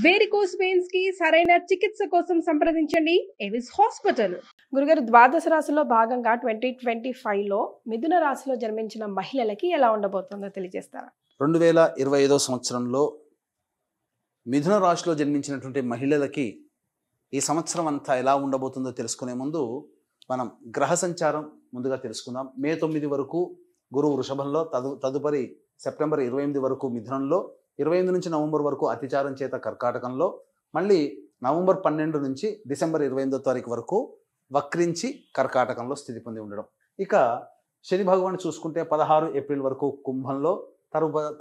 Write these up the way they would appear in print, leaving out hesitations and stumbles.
Varicose veins కి సరైన చికిత్స కోసం సంప్రదించండి ఎవిస్ హాస్పిటల్. గురుగారు, ద్వాదశ రాశిలో భాగంగా 2025లో మిథున రాశిలో జన్మించిన మహిళలకి ఎలా ఉండబోతుందో తెలియజేస్తారా? 2025 సంవత్సరంలో మిథున రాశిలో జన్మించినటువంటి మహిళలకి ఈ సంవత్సరం అంతా ఎలా ఉండబోతుందో తెలుసుకునే ముందు మనం గ్రహ సంచారం ముందుగా తెలుసుకుందాం. మే 9 వరకు గురువు వృషభంలో, తదుపరి సెప్టెంబర్ 28 వరకు మిథునంలో, 25 నుంచి నవంబర్ వరకు అతిచారం చేత కర్కాటకంలో, మళ్ళీ నవంబర్ 12 నుంచి డిసెంబర్ 28వ తారీఖు వరకు వక్రించి కర్కాటకంలో స్థితి పొంది ఉండడం. ఇక శని భగవాన్ చూసుకుంటే 16 ఏప్రిల్ వరకు కుంభంలో,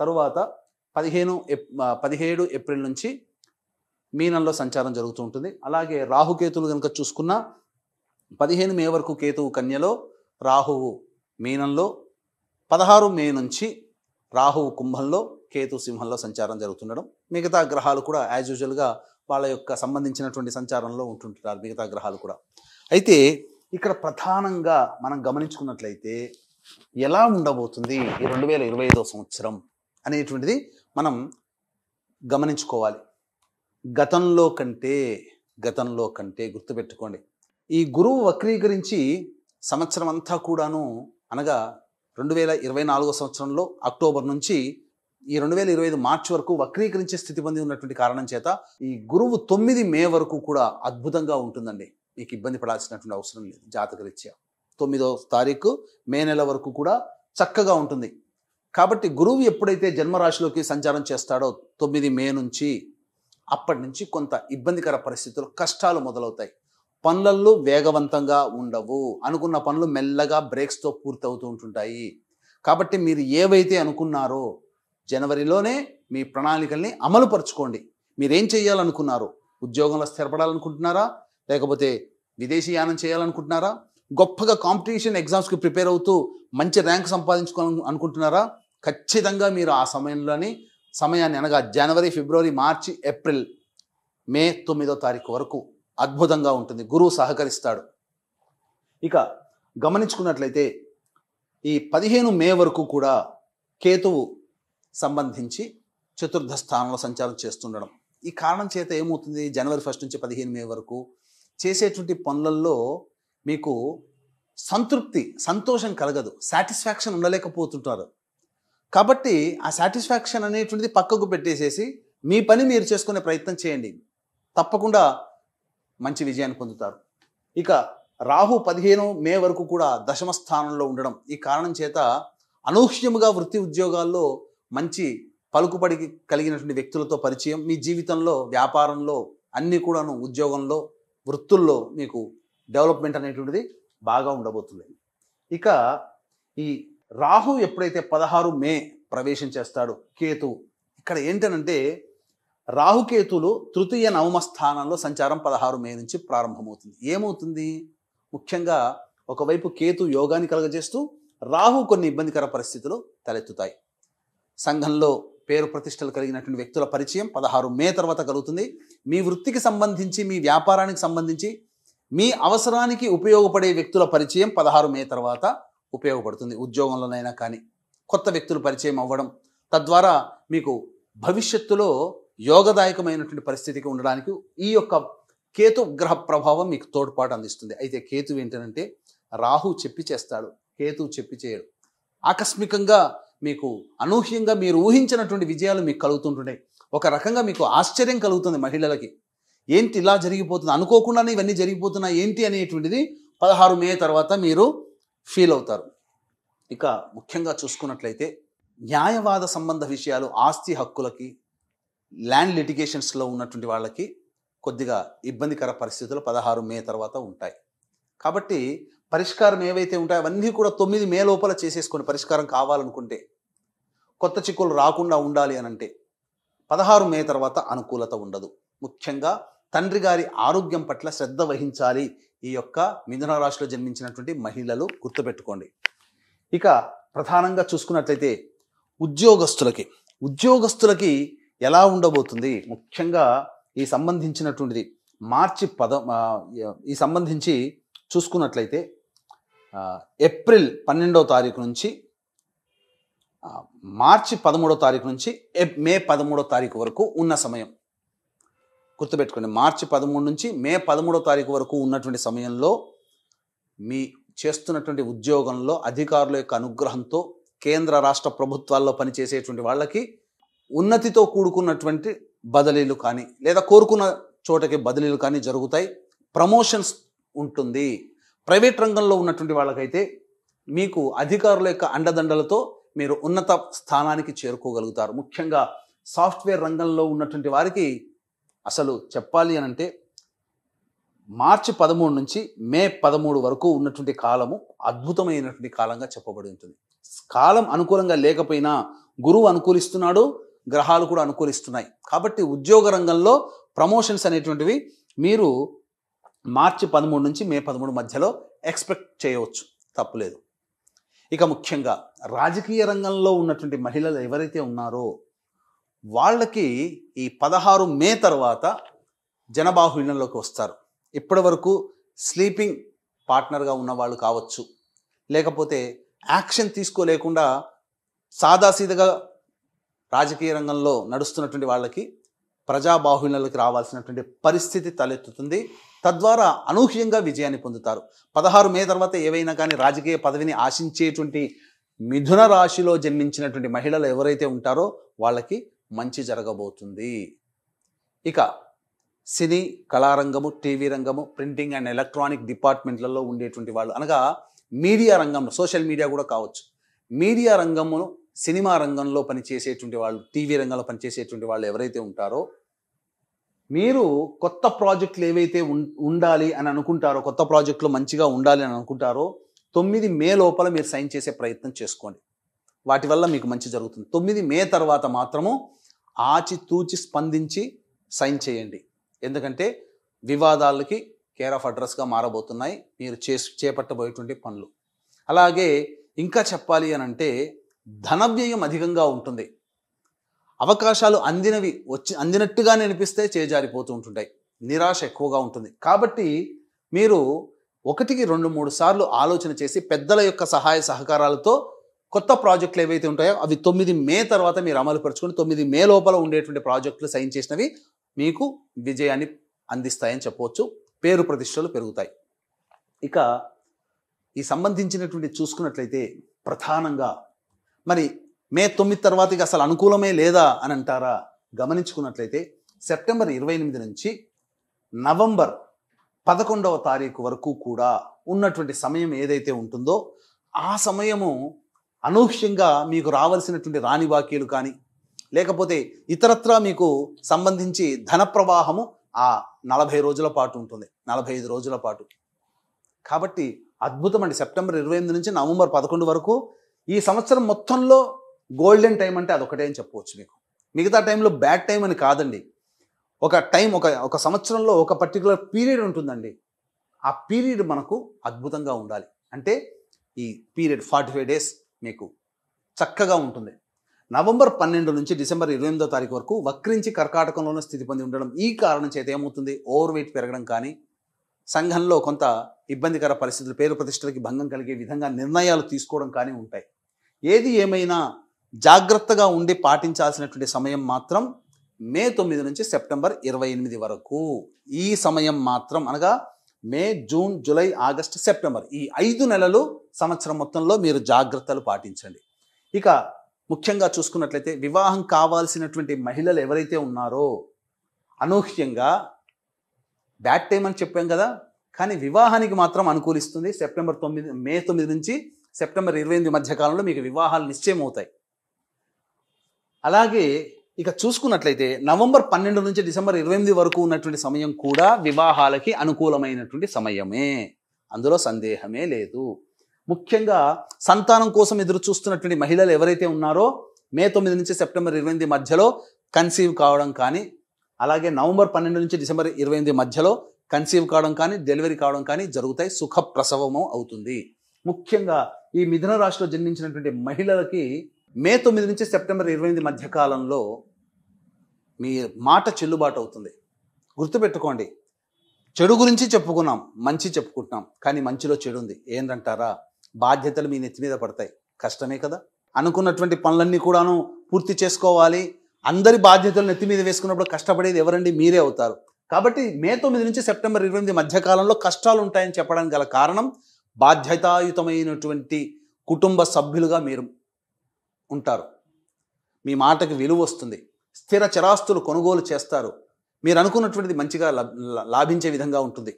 తరువాత 17 ఏప్రిల్ నుంచి మీనంలో సంచారం జరుగుతూ ఉంటుంది. అలాగే రాహుకేతులు కనుక చూసుకున్నా 15 మే వరకు కేతువు కన్యలో, రాహువు మీనంలో, 16 మే నుంచి రాహువు కుంభంలో, కేతు సింహంలో సంచారం జరుగుతుండడం. మిగతా గ్రహాలు కూడా యాజ్ యూజువల్గా వాళ్ళ యొక్క సంబంధించినటువంటి సంచారంలో ఉంటుంటారు మిగతా గ్రహాలు కూడా. అయితే ఇక్కడ ప్రధానంగా మనం గమనించుకున్నట్లయితే ఎలా ఉండబోతుంది ఈ 2025 సంవత్సరం అనేటువంటిది మనం గమనించుకోవాలి. గతంలో కంటే గుర్తుపెట్టుకోండి, ఈ గురువు వక్రీకరించి సంవత్సరం అంతా కూడాను, అనగా 2024 సంవత్సరంలో అక్టోబర్ నుంచి ఈ 2025 మార్చి వరకు వక్రీకరించే స్థితి పొంది ఉన్నటువంటి కారణం చేత ఈ గురువు 9 మే వరకు కూడా అద్భుతంగా ఉంటుందండి. మీకు ఇబ్బంది పడాల్సినటువంటి అవసరం లేదు. జాతకరీత్యా 9వ తారీఖు మే నెల వరకు కూడా చక్కగా ఉంటుంది. కాబట్టి గురువు ఎప్పుడైతే జన్మరాశిలోకి సంచారం చేస్తాడో 9 మే నుంచి, అప్పటి నుంచి కొంత ఇబ్బందికర పరిస్థితులు, కష్టాలు మొదలవుతాయి. పనులలో వేగవంతంగా ఉండవు. అనుకున్న పనులు మెల్లగా బ్రేక్స్తో పూర్తవుతూ ఉంటుంటాయి. కాబట్టి మీరు ఏవైతే అనుకున్నారో జనవరిలోనే మీ ప్రణాళికల్ని అమలుపరుచుకోండి. మీరేం చేయాలనుకున్నారు? ఉద్యోగంలో స్థిరపడాలనుకుంటున్నారా? లేకపోతే విదేశీయానం చేయాలనుకుంటున్నారా? గొప్పగా కాంపిటీషన్ ఎగ్జామ్స్కి ప్రిపేర్ అవుతూ మంచి ర్యాంక్ సంపాదించుకోవాలని అనుకుంటున్నారా? ఖచ్చితంగా మీరు ఆ సమయాన్ని అనగా జనవరి, ఫిబ్రవరి, మార్చి, ఏప్రిల్, మే 9వ తారీఖు వరకు అద్భుతంగా ఉంటుంది. గురువు సహకరిస్తాడు. ఇక గమనించుకున్నట్లయితే ఈ 15 మే వరకు కూడా కేతువు సంబంధించి చతుర్థ స్థానంలో సంచారం చేస్తుండడం. ఈ కారణం చేత ఏమవుతుంది, జనవరి 1 నుంచి 15 మే వరకు చేసేటువంటి పనులలో మీకు సంతోషం కలగదు, సాటిస్ఫాక్షన్ ఉండలేకపోతుంటారు. కాబట్టి ఆ సాటిస్ఫాక్షన్ అనేటువంటిది పక్కకు పెట్టేసేసి మీ పని మీరు చేసుకునే ప్రయత్నం చేయండి. తప్పకుండా మంచి విజయాన్ని పొందుతారు. ఇక రాహు 15 మే వరకు కూడా దశమ స్థానంలో ఉండడం. ఈ కారణం చేత అనూహ్యముగా వృత్తి ఉద్యోగాల్లో మంచి పలుకుబడి కలిగినటువంటి వ్యక్తులతో పరిచయం, మీ జీవితంలో, వ్యాపారంలో, అన్నీ కూడాను, ఉద్యోగంలో, వృత్తుల్లో మీకు డెవలప్మెంట్ అనేటువంటిది బాగా ఉండబోతుంది. ఇక ఈ రాహు ఎప్పుడైతే 16 మే ప్రవేశం చేస్తాడో కేతు, ఇక్కడ ఏంటనంటే రాహుకేతులు తృతీయ నవమ స్థానంలో సంచారం 16 మే నుంచి ప్రారంభమవుతుంది. ఏమవుతుంది, ముఖ్యంగా ఒకవైపు కేతు యోగాన్ని కలగజేస్తూ, రాహు కొన్ని ఇబ్బందికర పరిస్థితులు తలెత్తుతాయి. సంఘంలో పేరు ప్రతిష్టలు కలిగినటువంటి వ్యక్తుల పరిచయం 16 మే తర్వాత కలుగుతుంది. మీ వృత్తికి సంబంధించి, మీ వ్యాపారానికి సంబంధించి, మీ అవసరానికి ఉపయోగపడే వ్యక్తుల పరిచయం 16 మే తర్వాత ఉపయోగపడుతుంది. ఉద్యోగంలోనైనా కానీ కొత్త వ్యక్తులు పరిచయం అవ్వడం, తద్వారా మీకు భవిష్యత్తులో యోగదాయకమైనటువంటి పరిస్థితికి ఉండడానికి ఈ యొక్క కేతు గ్రహ ప్రభావం మీకు తోడ్పాటు అందిస్తుంది. అయితే కేతు ఏంటంటే రాహు చెప్పి చేస్తాడు, కేతు చెప్పి చేయడు. ఆకస్మికంగా మీకు అనూహ్యంగా మీరు ఊహించినటువంటి విజయాలు మీకు కలుగుతుంటున్నాయి. ఒక రకంగా మీకు ఆశ్చర్యం కలుగుతుంది మహిళలకి. ఏంటి ఇలా జరిగిపోతుంది, అనుకోకుండానే ఇవన్నీ జరిగిపోతున్నాయి ఏంటి అనేటువంటిది 16 మే తర్వాత మీరు ఫీల్ అవుతారు. ఇక ముఖ్యంగా చూసుకున్నట్లయితే న్యాయవాద సంబంధ విషయాలు, ఆస్తి హక్కులకి, ల్యాండ్ లిటిగేషన్స్లో ఉన్నటువంటి వాళ్ళకి కొద్దిగా ఇబ్బందికర పరిస్థితులు 16 మే తర్వాత ఉంటాయి. కాబట్టి పరిష్కారం ఏవైతే ఉంటాయో అవన్నీ కూడా 9 మే లోపల చేసేసుకొని, పరిష్కారం కావాలనుకుంటే, కొత్త చిక్కులు రాకుండా ఉండాలి అనంటే 16 మే తర్వాత అనుకూలత ఉండదు. ముఖ్యంగా తండ్రి గారి ఆరోగ్యం పట్ల శ్రద్ధ వహించాలి ఈ యొక్క మిథున రాశిలో జన్మించినటువంటి మహిళలు, గుర్తుపెట్టుకోండి. ఇక ప్రధానంగా చూసుకున్నట్లయితే ఉద్యోగస్తులకి ఎలా ఉండబోతుంది, ముఖ్యంగా ఈ సంబంధించినటువంటిది ఈ సంబంధించి చూసుకున్నట్లయితే ఏప్రిల్ 12వ తారీఖు నుంచి మార్చి 13వ తారీఖు నుంచి మే 13వ తారీఖు వరకు ఉన్న సమయం. గుర్తుపెట్టుకోండి, మార్చి 13 నుంచి మే 13వ తారీఖు వరకు ఉన్నటువంటి సమయంలో మీ చేస్తున్నటువంటి ఉద్యోగంలో అధికారుల యొక్క అనుగ్రహంతో కేంద్ర రాష్ట్ర ప్రభుత్వాల్లో పనిచేసేటువంటి వాళ్ళకి ఉన్నతితో కూడుకున్నటువంటి బదిలీలు కానీ లేదా కోరుకున్న చోటకి బదిలీలు కానీ జరుగుతాయి. ప్రమోషన్స్ ఉంటుంది. ప్రైవేట్ రంగంలో ఉన్నటువంటి వాళ్ళకైతే మీకు అధికారుల యొక్క అండదండలతో మీరు ఉన్నత స్థానానికి చేరుకోగలుగుతారు. ముఖ్యంగా సాఫ్ట్వేర్ రంగంలో ఉన్నటువంటి వారికి అసలు చెప్పాలి అని అంటే మార్చి 13 నుంచి మే 13 వరకు ఉన్నటువంటి కాలము అద్భుతమైనటువంటి కాలంగా చెప్పబడి ఉంటుంది. కాలం అనుకూలంగా లేకపోయినా గురువు అనుకూలిస్తున్నాడు, గ్రహాలు కూడా అనుకూలిస్తున్నాయి. కాబట్టి ఉద్యోగ రంగంలో ప్రమోషన్స్ అనేటువంటివి మీరు మార్చి 13 నుంచి మే 13 మధ్యలో ఎక్స్పెక్ట్ చేయవచ్చు, తప్పులేదు. ఇక ముఖ్యంగా రాజకీయ రంగంలో ఉన్నటువంటి మహిళలు ఎవరైతే ఉన్నారో వాళ్ళకి ఈ 16 మే తర్వాత జనబాహుళ్యంలోకి వస్తారు. ఇప్పటి వరకు స్లీపింగ్ పార్ట్నర్గా ఉన్నవాళ్ళు కావచ్చు, లేకపోతే యాక్షన్ తీసుకోలేకుండా సాదాసీదగా రాజకీయ రంగంలో నడుస్తున్నటువంటి వాళ్ళకి ప్రజాబాహుళ్యంలోకి రావాల్సినటువంటి పరిస్థితి తలెత్తుతుంది. తద్వారా అనూహ్యంగా విజయాన్ని పొందుతారు. 16 మే తర్వాత ఏవైనా కానీ రాజకీయ పదవిని ఆశించేటువంటి మిథున రాశిలో జన్మించినటువంటి మహిళలు ఎవరైతే ఉంటారో వాళ్ళకి మంచి జరగబోతుంది. ఇక సినీ కళారంగము, టీవీ రంగము, ప్రింటింగ్ అండ్ ఎలక్ట్రానిక్ డిపార్ట్మెంట్లలో ఉండేటువంటి వాళ్ళు, అనగా మీడియా రంగంలో, సోషల్ మీడియా కూడా కావచ్చు, మీడియా రంగమును, సినిమా రంగంలో పనిచేసేటువంటి వాళ్ళు, టీవీ రంగంలో పనిచేసేటువంటి వాళ్ళు ఎవరైతే ఉంటారో మీరు కొత్త ప్రాజెక్టులు ఏవైతే ఉండాలి అని అనుకుంటారో, కొత్త ప్రాజెక్టులు మంచిగా ఉండాలి అని అనుకుంటారో 9 మే లోపల మీరు సైన్ చేసే ప్రయత్నం చేసుకోండి. వాటి వల్ల మీకు మంచి జరుగుతుంది. 9 మే తర్వాత మాత్రము ఆచితూచి స్పందించి సైన్ చేయండి. ఎందుకంటే వివాదాలకి కేర్ ఆఫ్ అడ్రస్గా మారబోతున్నాయి మీరు చేపట్టబోయేటువంటి పనులు. అలాగే ఇంకా చెప్పాలి అని అంటే ధనవ్యయం అధికంగా ఉంటుంది. అవకాశాలు అందినట్టుగానే అనిపిస్తే చేజారిపోతూ ఉంటుంటాయి. నిరాశ ఎక్కువగా ఉంటుంది. కాబట్టి మీరు 1-2-3 సార్లు ఆలోచన చేసి పెద్దల యొక్క సహాయ సహకారాలతో కొత్త ప్రాజెక్టులు ఏవైతే ఉంటాయో అవి 9 మే తర్వాత మీరు అమలుపరుచుకొని 9 మే లోపల ఉండేటువంటి ప్రాజెక్టులు సైన్ చేసినవి మీకు విజయాన్ని అందిస్తాయని చెప్పవచ్చు. పేరు ప్రతిష్టలు పెరుగుతాయి. ఇక ఈ సంబంధించినటువంటి చూసుకున్నట్లయితే ప్రధానంగా మరి మే 9 తర్వాత ఇక అసలు అనుకూలమే లేదా అని అంటారా? గమనించుకున్నట్లయితే సెప్టెంబర్ 28 నుంచి నవంబర్ 11వ తారీఖు వరకు కూడా ఉన్నటువంటి సమయం ఏదైతే ఉంటుందో ఆ సమయము అనూహ్యంగా మీకు రావాల్సినటువంటి రాని బాకీలు కానీ లేకపోతే ఇతరత్రా మీకు సంబంధించి ధన ప్రవాహము ఆ 40 రోజుల పాటు ఉంటుంది, 45 రోజుల పాటు. కాబట్టి అద్భుతం అండి. సెప్టెంబర్ 28 నుంచి నవంబర్ 11 వరకు ఈ సంవత్సరం మొత్తంలో గోల్డెన్ టైం అంటే అదొకటే అని చెప్పవచ్చు మీకు. మిగతా టైంలో బ్యాడ్ టైం అని కాదండి. ఒక టైం, ఒక సంవత్సరంలో ఒక పర్టికులర్ పీరియడ్ ఉంటుందండి. ఆ పీరియడ్ మనకు అద్భుతంగా ఉండాలి. అంటే ఈ పీరియడ్ 45 డేస్ మీకు చక్కగా ఉంటుంది. నవంబర్ 12 నుంచి డిసెంబర్ 28వ తారీఖు వరకు వక్రించి కర్కాటకంలోనే స్థితి పొంది ఉండడం ఈ కారణం చేత ఏమవుతుంది, ఓవర్ వెయిట్ పెరగడం కానీ, సంఘంలో కొంత ఇబ్బందికర పరిస్థితులు, పేరు ప్రతిష్టలకి భంగం కలిగే విధంగా నిర్ణయాలు తీసుకోవడం కానీ ఉంటాయి. ఏది ఏమైనా జాగ్రత్తగా ఉండి పాటించాల్సినటువంటి సమయం మాత్రం మే 9 నుంచి సెప్టెంబర్ 28 వరకు. ఈ సమయం మాత్రం అనగా మే, జూన్, జూలై, ఆగస్టు, సెప్టెంబర్ ఈ 5 నెలలు సంవత్సరం మొత్తంలో మీరు జాగ్రత్తలు పాటించండి. ఇక ముఖ్యంగా చూసుకున్నట్లయితే వివాహం కావాల్సినటువంటి మహిళలు ఎవరైతే ఉన్నారో అనూహ్యంగా బ్యాడ్ టైం అని చెప్పాం కదా, కానీ వివాహానికి మాత్రం అనుకూలిస్తుంది. మే 9 నుంచి సెప్టెంబర్ 28 మధ్య కాలంలో మీకు వివాహాలు నిశ్చయం అవుతాయి. అలాగే ఇక చూసుకున్నట్లయితే నవంబర్ 12 నుంచి డిసెంబర్ 28 వరకు ఉన్నటువంటి సమయం కూడా వివాహాలకి అనుకూలమైనటువంటి సమయమే, అందులో సందేహమే లేదు. ముఖ్యంగా సంతానం కోసం ఎదురు చూస్తున్నటువంటి మహిళలు ఎవరైతే ఉన్నారో మే 9 నుంచి సెప్టెంబర్ 28 మధ్యలో కన్సీవ్ కావడం కానీ, అలాగే నవంబర్ 12 నుంచి డిసెంబర్ 28 మధ్యలో కన్సీవ్ కావడం కానీ, డెలివరీ కావడం కానీ జరుగుతాయి. సుఖ ప్రసవము అవుతుంది. ముఖ్యంగా ఈ మిథున రాశిలో జన్మించినటువంటి మహిళలకి మే 9 నుంచి సెప్టెంబర్ 28 మధ్య కాలంలో మీ మాట చెల్లుబాటు అవుతుంది. గుర్తుపెట్టుకోండి, చెడు గురించి చెప్పుకున్నాం, మంచి చెప్పుకుంటున్నాం, కానీ మంచిలో చెడు ఉంది. ఏంటంటారా? బాధ్యతలు మీ నెత్తి మీద పడతాయి. కష్టమే కదా. అనుకున్నటువంటి పనులన్నీ కూడాను పూర్తి చేసుకోవాలి. అందరి బాధ్యతలు నెత్తి మీద వేసుకున్నప్పుడు కష్టపడేది ఎవరండి? మీరే అవుతారు. కాబట్టి మే 9 నుంచి సెప్టెంబర్ 28 మధ్యకాలంలో కష్టాలు ఉంటాయని చెప్పడానికి గల కారణం బాధ్యతాయుతమైనటువంటి కుటుంబ సభ్యులుగా మీరు ఉంటారు. మీ మాటకి విలువ వస్తుంది. స్థిర చరాస్తులు కొనుగోలు చేస్తారు. మీరు అనుకున్నటువంటిది మంచిగా లాభించే విధంగా ఉంటుంది.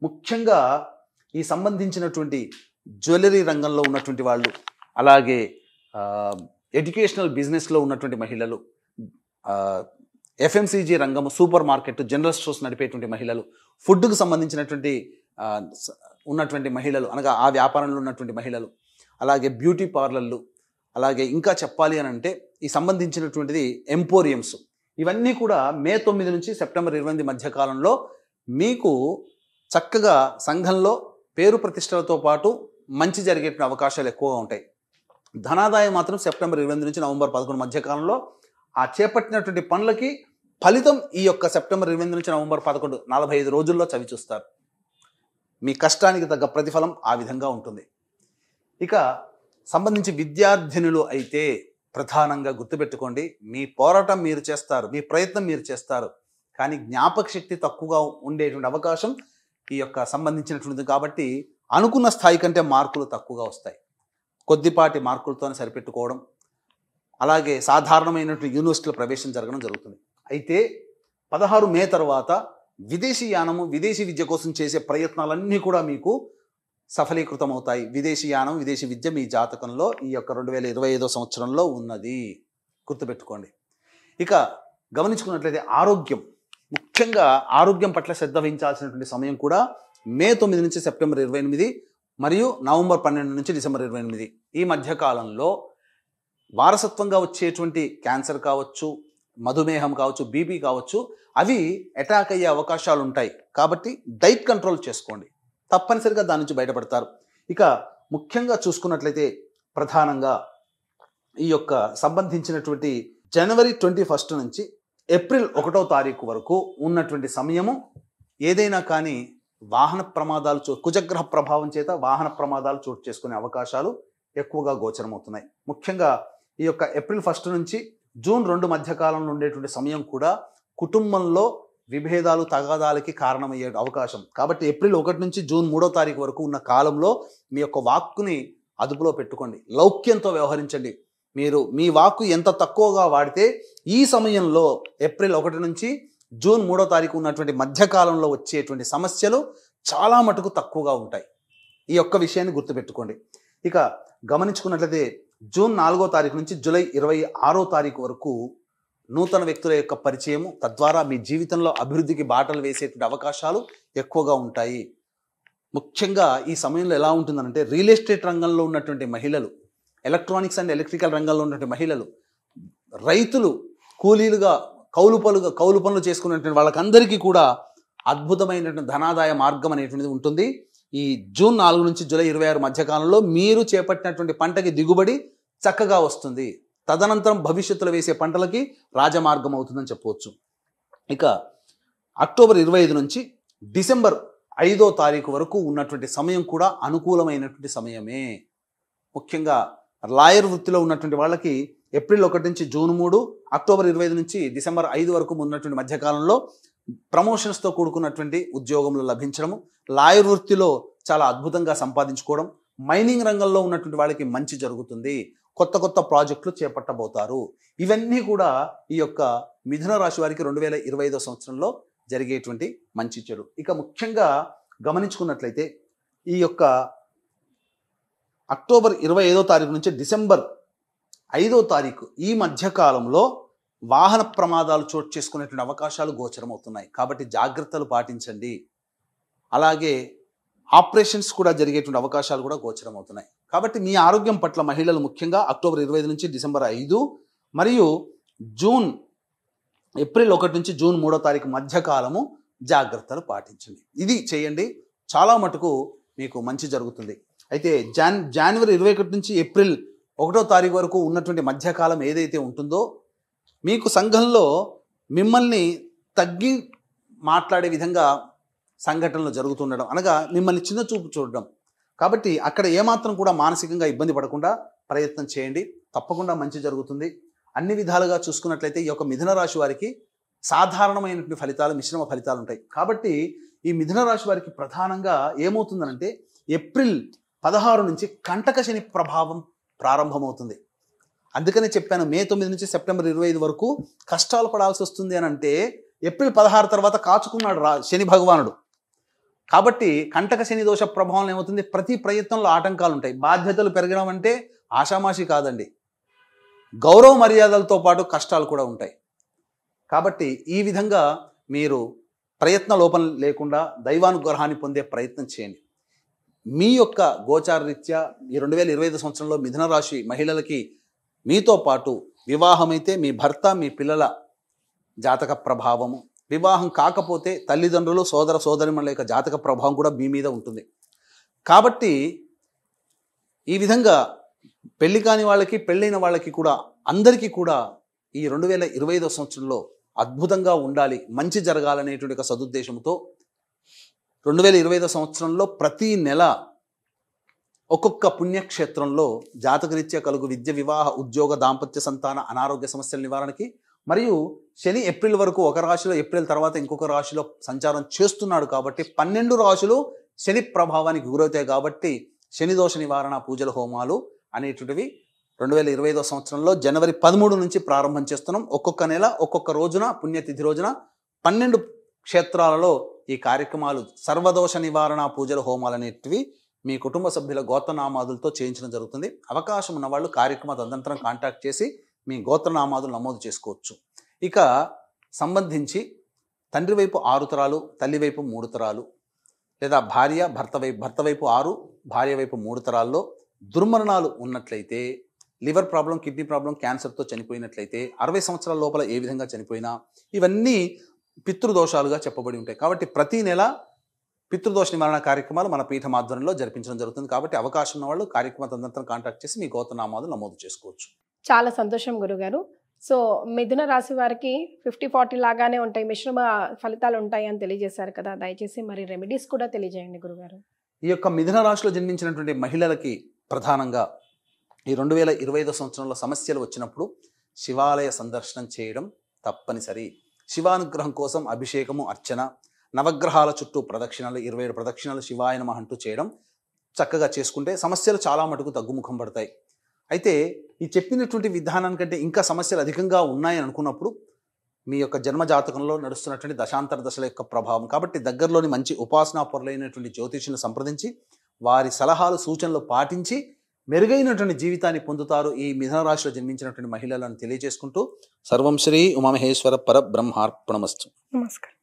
ముఖ్యంగా ఈ సంబంధించినటువంటి జ్యువెలరీ రంగంలో ఉన్నటువంటి వాళ్ళు, అలాగే ఎడ్యుకేషనల్ బిజినెస్లో ఉన్నటువంటి మహిళలు, ఎఫ్ఎంసీజీ రంగము, సూపర్ మార్కెట్, జనరల్ స్టోర్స్ నడిపేటువంటి మహిళలు, ఫుడ్కు సంబంధించినటువంటి ఉన్నటువంటి మహిళలు, అనగా ఆ వ్యాపారంలో ఉన్నటువంటి మహిళలు, అలాగే బ్యూటీ పార్లర్లు, అలాగే ఇంకా చెప్పాలి అని అంటే ఈ సంబంధించినటువంటిది ఎంపోరియంస్, ఇవన్నీ కూడా మే 9 నుంచి సెప్టెంబర్ 28 మధ్యకాలంలో మీకు చక్కగా సంఘంలో పేరు ప్రతిష్టలతో పాటు మంచి జరిగేటువంటి అవకాశాలు ఎక్కువగా ఉంటాయి. ధనాదాయం మాత్రం సెప్టెంబర్ 28 నుంచి నవంబర్ 11 మధ్యకాలంలో ఆ చేపట్టినటువంటి పనులకి ఫలితం ఈ యొక్క సెప్టెంబర్ 28 నుంచి నవంబర్ 11 45 రోజుల్లో చవిచూస్తారు. మీ కష్టానికి తగ్గ ప్రతిఫలం ఆ విధంగా ఉంటుంది. ఇక సంబంధించి విద్యార్థినులు అయితే ప్రధానంగా గుర్తుపెట్టుకోండి, మీ పోరాటం మీరు చేస్తారు, మీ ప్రయత్నం మీరు చేస్తారు, కానీ జ్ఞాపక శక్తి తక్కువగా ఉండేటువంటి అవకాశం ఈ యొక్క సంబంధించినటువంటిది. కాబట్టి అనుకున్న స్థాయి కంటే మార్కులు తక్కువగా వస్తాయి. కొద్దిపాటి మార్కులతోనే సరిపెట్టుకోవడం, అలాగే సాధారణమైనటువంటి యూనివర్సిటీల ప్రవేశం జరగడం జరుగుతుంది. అయితే 16 మే తర్వాత విదేశీ యానము, విదేశీ విద్య కోసం చేసే ప్రయత్నాలన్నీ కూడా మీకు సఫలీకృతం అవుతాయి. విదేశీ యానం, విదేశీ విద్య మీ జాతకంలో ఈ యొక్క 2025 సంవత్సరంలో ఉన్నది, గుర్తుపెట్టుకోండి. ఇక గమనించుకున్నట్లయితే ఆరోగ్యం, ముఖ్యంగా ఆరోగ్యం పట్ల శ్రద్ధ వహించాల్సినటువంటి సమయం కూడా మే 9 నుంచి సెప్టెంబర్ 28 మరియు నవంబర్ 12 నుంచి డిసెంబర్ 28 ఈ మధ్యకాలంలో వారసత్వంగా వచ్చేటువంటి క్యాన్సర్ కావచ్చు, మధుమేహం కావచ్చు, బీపీ కావచ్చు, అవి అటాక్ అయ్యే అవకాశాలు ఉంటాయి. కాబట్టి డైట్ కంట్రోల్ చేసుకోండి, తప్పనిసరిగా దాని నుంచి బయటపడతారు. ఇక ముఖ్యంగా చూసుకున్నట్లయితే ప్రధానంగా ఈ యొక్క సంబంధించినటువంటి జనవరి 21 నుంచి ఏప్రిల్ 1వ తారీఖు వరకు ఉన్నటువంటి సమయము ఏదైనా కానీ వాహన ప్రమాదాలు కుజగ్రహ ప్రభావం చేత వాహన ప్రమాదాలు చోటు చేసుకునే అవకాశాలు ఎక్కువగా గోచరమవుతున్నాయి. ముఖ్యంగా ఈ యొక్క ఏప్రిల్ 1 నుంచి జూన్ 2 మధ్యకాలంలో ఉండేటువంటి సమయం కూడా కుటుంబంలో విభేదాలు, తగాదాలకి కారణమయ్యే అవకాశం. కాబట్టి ఏప్రిల్ 1 నుంచి జూన్ 3వ తారీఖు వరకు ఉన్న కాలంలో మీ యొక్క వాక్కుని అదుపులో పెట్టుకోండి, లౌక్యంతో వ్యవహరించండి. మీరు మీ వాక్కు ఎంత తక్కువగా వాడితే ఈ సమయంలో ఏప్రిల్ 1 నుంచి జూన్ 3వ తారీఖు ఉన్నటువంటి మధ్యకాలంలో వచ్చేటువంటి సమస్యలు చాలా మటుకు తక్కువగా ఉంటాయి. ఈ యొక్క విషయాన్ని గుర్తుపెట్టుకోండి. ఇక గమనించుకున్నట్లయితే జూన్ 4వ తారీఖు నుంచి జూలై 26వ తారీఖు వరకు నూతన వ్యక్తుల యొక్క పరిచయము, తద్వారా మీ జీవితంలో అభివృద్ధికి బాటలు వేసేటువంటి అవకాశాలు ఎక్కువగా ఉంటాయి. ముఖ్యంగా ఈ సమయంలో ఎలా ఉంటుందంటే రియల్ ఎస్టేట్ రంగంలో ఉన్నటువంటి మహిళలు, ఎలక్ట్రానిక్స్ అండ్ ఎలక్ట్రికల్ రంగంలో ఉన్నటువంటి మహిళలు, రైతులు, కూలీలుగా కౌలు పనులు చేసుకున్నటువంటి వాళ్ళకందరికీ కూడా అద్భుతమైనటువంటి ధనాదాయ మార్గం అనేటువంటిది ఉంటుంది. ఈ జూన్ 4 నుంచి జూలై 26 మధ్యకాలంలో మీరు చేపట్టినటువంటి పంటకి దిగుబడి చక్కగా వస్తుంది. తదనంతరం భవిష్యత్తులో వేసే పంటలకి రాజమార్గం అవుతుందని చెప్పవచ్చు. ఇక అక్టోబర్ 25 నుంచి డిసెంబర్ 5వ తారీఖు వరకు ఉన్నటువంటి సమయం కూడా అనుకూలమైనటువంటి సమయమే. ముఖ్యంగా లాయర్ వృత్తిలో ఉన్నటువంటి వాళ్ళకి ఏప్రిల్ 1 నుంచి జూన్ 3, అక్టోబర్ 25 నుంచి డిసెంబర్ 5 వరకు ఉన్నటువంటి మధ్యకాలంలో ప్రమోషన్స్తో కూడుకున్నటువంటి ఉద్యోగంలో లభించడము, లాయర్ వృత్తిలో చాలా అద్భుతంగా సంపాదించుకోవడం, మైనింగ్ రంగంలో ఉన్నటువంటి వాళ్ళకి మంచి జరుగుతుంది, కొత్త కొత్త ప్రాజెక్టులు చేపట్టబోతారు. ఇవన్నీ కూడా ఈ యొక్క మిథున రాశి వారికి 2025 సంవత్సరంలో జరిగేటువంటి మంచి చెడు. ఇక ముఖ్యంగా గమనించుకున్నట్లయితే ఈ యొక్క అక్టోబర్ 25వ తారీఖు నుంచి డిసెంబర్ 5వ తారీఖు ఈ మధ్యకాలంలో వాహన ప్రమాదాలు చోటు చేసుకునేటువంటి అవకాశాలు గోచరమవుతున్నాయి. కాబట్టి జాగ్రత్తలు పాటించండి. అలాగే ఆపరేషన్స్ కూడా జరిగేటువంటి అవకాశాలు కూడా గోచరమవుతున్నాయి. కాబట్టి మీ ఆరోగ్యం పట్ల మహిళలు ముఖ్యంగా అక్టోబర్ 25 నుంచి డిసెంబర్ 5 మరియు ఏప్రిల్ 1 నుంచి జూన్ 3వ తారీఖు మధ్యకాలము జాగ్రత్తలు పాటించండి. ఇది చేయండి, చాలా మటుకు మీకు మంచి జరుగుతుంది. అయితే జనవరి 21 నుంచి ఏప్రిల్ 1వ తారీఖు వరకు ఉన్నటువంటి మధ్యకాలం ఏదైతే ఉంటుందో మీకు సంఘంలో మిమ్మల్ని తగ్గి మాట్లాడే విధంగా సంఘటనలు జరుగుతుండడం, అనగా మిమ్మల్ని చిన్న చూపు చూడడం. కాబట్టి అక్కడ ఏమాత్రం కూడా మానసికంగా ఇబ్బంది పడకుండా ప్రయత్నం చేయండి, తప్పకుండా మంచి జరుగుతుంది. అన్ని విధాలుగా చూసుకున్నట్లయితే ఈ యొక్క మిథున రాశి వారికి సాధారణమైనటువంటి ఫలితాలు, మిశ్రమ ఫలితాలు ఉంటాయి. కాబట్టి ఈ మిథున రాశి వారికి ప్రధానంగా ఏమవుతుందనంటే ఏప్రిల్ 16 నుంచి కంటక శని ప్రభావం ప్రారంభమవుతుంది. అందుకనే చెప్పాను మే 9 నుంచి సెప్టెంబర్ 25 వరకు కష్టాలు పడాల్సి వస్తుంది అని. అంటే ఏప్రిల్ 16 తర్వాత కాచుకున్నాడు శని భగవానుడు. కాబట్టి కంటక శని దోష ప్రభావం ఏమవుతుంది, ప్రతి ప్రయత్నంలో ఆటంకాలు ఉంటాయి. బాధ్యతలు పెరగడం అంటే ఆషామాషి కాదండి, గౌరవ మర్యాదలతో పాటు కష్టాలు కూడా ఉంటాయి. కాబట్టి ఈ విధంగా మీరు ప్రయత్న లోపం లేకుండా దైవానుగ్రహాన్ని పొందే ప్రయత్నం చేయండి. మీ యొక్క గోచార రీత్యా ఈ 2025 సంవత్సరంలో మిథున రాశి మహిళలకి మీతో పాటు వివాహమైతే మీ భర్త, మీ పిల్లల జాతక ప్రభావము, వివాహం కాకపోతే తల్లిదండ్రులు, సోదర సోదరిమణుల యొక్క జాతక ప్రభావం కూడా మీ మీద ఉంటుంది. కాబట్టి ఈ విధంగా పెళ్లి కాని వాళ్ళకి, పెళ్ళైన వాళ్ళకి కూడా అందరికీ కూడా ఈ 2025 సంవత్సరంలో అద్భుతంగా ఉండాలి, మంచి జరగాలనేటువంటి ఒక సదుద్దేశంతో 2025 సంవత్సరంలో ప్రతి నెల ఒక్కొక్క పుణ్యక్షేత్రంలో జాతకరీత్యా కలుగు విద్య, వివాహ, ఉద్యోగ, దాంపత్య, సంతాన, అనారోగ్య సమస్యల నివారణకి, మరియు శని ఏప్రిల్ వరకు ఒక రాశిలో, ఏప్రిల్ తర్వాత ఇంకొక రాశిలో సంచారం చేస్తున్నాడు. కాబట్టి 12 రాశులు శని ప్రభావానికి గురవుతాయి. కాబట్టి శని దోష నివారణ పూజల, హోమాలు అనేటువంటివి 2025 సంవత్సరంలో జనవరి 13 నుంచి ప్రారంభం చేస్తున్నాం. ఒక్కొక్క నెల ఒక్కొక్క రోజున, పుణ్యతిథి రోజున 12 క్షేత్రాలలో ఈ కార్యక్రమాలు, సర్వదోష నివారణ పూజల, హోమాలు అనేటివి మీ కుటుంబ సభ్యుల గోత్రనామాదులతో చేయించడం జరుగుతుంది. అవకాశం ఉన్న వాళ్ళు కార్యక్రమ తదనంతరం కాంటాక్ట్ చేసి మీ గోత్రనామాదులు నమోదు చేసుకోవచ్చు. ఇక సంబంధించి తండ్రి వైపు 6 తరాలు, తల్లి వైపు 3 తరాలు, లేదా భర్త వైపు 6, భార్య వైపు 3 తరాల్లో దుర్మరణాలు ఉన్నట్లయితే, లివర్ ప్రాబ్లం, కిడ్నీ ప్రాబ్లం, క్యాన్సర్తో చనిపోయినట్లయితే, 60 సంవత్సరాల లోపల ఏ విధంగా చనిపోయినా, ఇవన్నీ పితృదోషాలుగా చెప్పబడి ఉంటాయి. కాబట్టి ప్రతి నెల పితృదోష నివారణ కార్యక్రమాలు మన పీఠం ఆధ్వర్యంలో జరిపించడం జరుగుతుంది. కాబట్టి అవకాశం ఉన్న వాళ్ళు కార్యక్రమ తదనంతరం కాంటాక్ట్ చేసి మీ గోత్రనామాలు నమోదు చేసుకోవచ్చు. చాలా సంతోషం గురుగారు. సో మిథున రాశి వారికి 50-40 లాగానే ఉంటాయి, మిశ్రమ ఫలితాలు ఉంటాయి అని తెలియజేశారు కదా. దయచేసి మరి రెమెడీస్ కూడా తెలియజేయండి గురుగారు. ఈ యొక్క మిథున రాశిలో జన్మించినటువంటి మహిళలకి ప్రధానంగా ఈ 2025 సంవత్సరంలో సమస్యలు వచ్చినప్పుడు శివాలయ సందర్శనం చేయడం తప్పనిసరి. శివానుగ్రహం కోసం అభిషేకము, అర్చన, నవగ్రహాల చుట్టూ ప్రదక్షిణలు, 27 ప్రదక్షిణలు శివాయ నమః అంటూ చేయడం చక్కగా చేసుకుంటే సమస్యలు చాలా మటుకు తగ్గుముఖం పడతాయి. అయితే ఈ చెప్పినటువంటి విధానానికంటే ఇంకా సమస్యలు అధికంగా ఉన్నాయని అనుకున్నప్పుడు మీ యొక్క జన్మ జాతకంలో నడుస్తున్నటువంటి దశాంతర దశల యొక్క ప్రభావం. కాబట్టి దగ్గరలోని మంచి ఉపాసనా పొరలైనటువంటి జ్యోతిష్యులను సంప్రదించి వారి సలహాలు, సూచనలు పాటించి మెరుగైనటువంటి జీవితాన్ని పొందుతారు ఈ మిథున రాశిలో జన్మించినటువంటి మహిళలను తెలియజేసుకుంటూ సర్వం శ్రీ ఉమామహేశ్వర పరబ్రహ్మార్పణమస్తు. నమస్కారం.